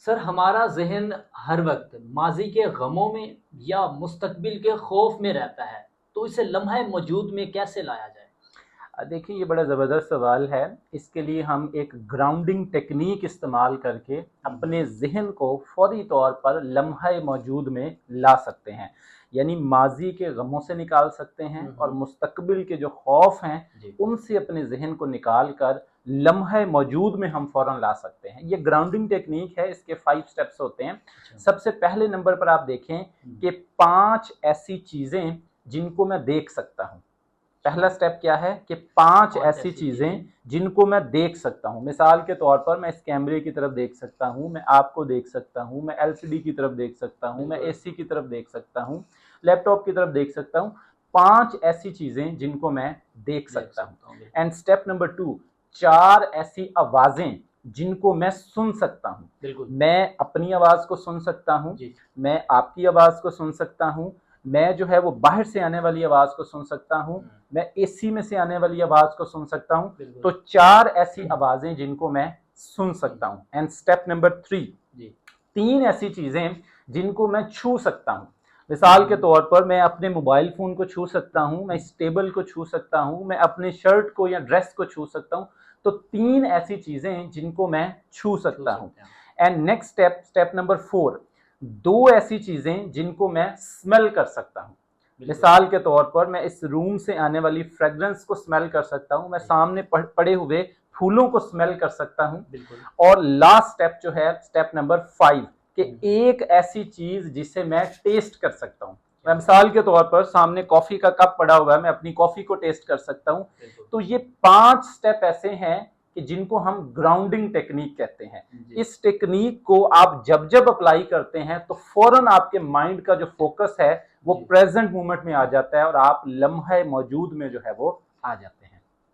Sir हमारा ज़हन हर वक्त माजी के गमों में या मुस्तकबिल के खौफ में रहता है, तो इसे लम्हा मौजूद में कैसे लाया जाए? देखिए, ये बड़ा ज़बरदस्त सवाल है। इसके लिए हम एक ग्राउंडिंग टेक्निक इस्तेमाल करके अपने ज़हन को फ़ौरी तौर पर लम्हा मौजूद में ला सकते हैं। यानी माजी के गमों से निकाल सकते हैं और मुस्तकबिल के जो खौफ हैं जी। उनसे अपने ज़हन को निकाल कर लम्हा मौजूद में हम फ़ौरन ला सकते हैं। ये ग्राउंडिंग टेक्निक है, इसके 5 स्टेप्स होते हैं। अच्छा। सबसे पहले नंबर पर आप देखें कि 5 ऐसी चीज़ें जिनको मैं देख सकता हूँ। पहला स्टेप क्या है कि 5 ऐसी चीजें जिनको मैं देख सकता हूं। मिसाल के तौर पर मैं इस कैमरे की तरफ देख सकता हूं, मैं आपको देख सकता हूं, मैं एलसीडी की तरफ देख सकता हूं, मैं एसी की तरफ देख सकता हूं, लैपटॉप की तरफ देख सकता हूं। 5 ऐसी चीजें जिनको मैं देख सकता हूं। एंड स्टेप नंबर 2, 4 ऐसी आवाजें जिनको मैं सुन सकता हूं। मैं अपनी आवाज को सुन सकता हूं, मैं आपकी आवाज को सुन सकता हूं, मैं जो है वो बाहर से आने वाली आवाज को सुन सकता हूं, मैं एसी में से आने वाली आवाज को सुन सकता हूं। तो 4 ऐसी आवाजें जिनको मैं सुन सकता हूं। एंड स्टेप नंबर 3, 3 ऐसी चीजें जिनको मैं छू सकता हूं। मिसाल के तौर पर मैं अपने मोबाइल फोन को छू सकता हूं, मैं इस टेबल को छू सकता हूं, मैं अपने शर्ट को या ड्रेस को छू सकता हूं। तो 3 ऐसी चीजें जिनको मैं छू सकता हूं। And next step, step number 4, 2 ऐसी चीजें जिनको मैं स्मेल कर सकता हूं। मिसाल के तौर पर मैं इस रूम से आने वाली फ्रेग्रेंस को स्मेल कर सकता हूं, मैं सामने पड़े हुए फूलों को स्मेल कर सकता हूं। और लास्ट स्टेप जो है, स्टेप नंबर 5, कि एक ऐसी चीज जिसे मैं टेस्ट कर सकता हूं। मैं मिसाल के तौर पर सामने कॉफी का कप पड़ा हुआ है, मैं अपनी कॉफी को टेस्ट कर सकता हूं। तो ये 5 स्टेप ऐसे हैं कि जिनको हम ग्राउंडिंग टेक्निक कहते हैं। इस टेक्निक को आप जब जब अप्लाई करते हैं तो फौरन आपके माइंड का जो फोकस है वो प्रेजेंट मोमेंट में आ जाता है और आप लम्हा मौजूद में जो है वो आ जाते हैं।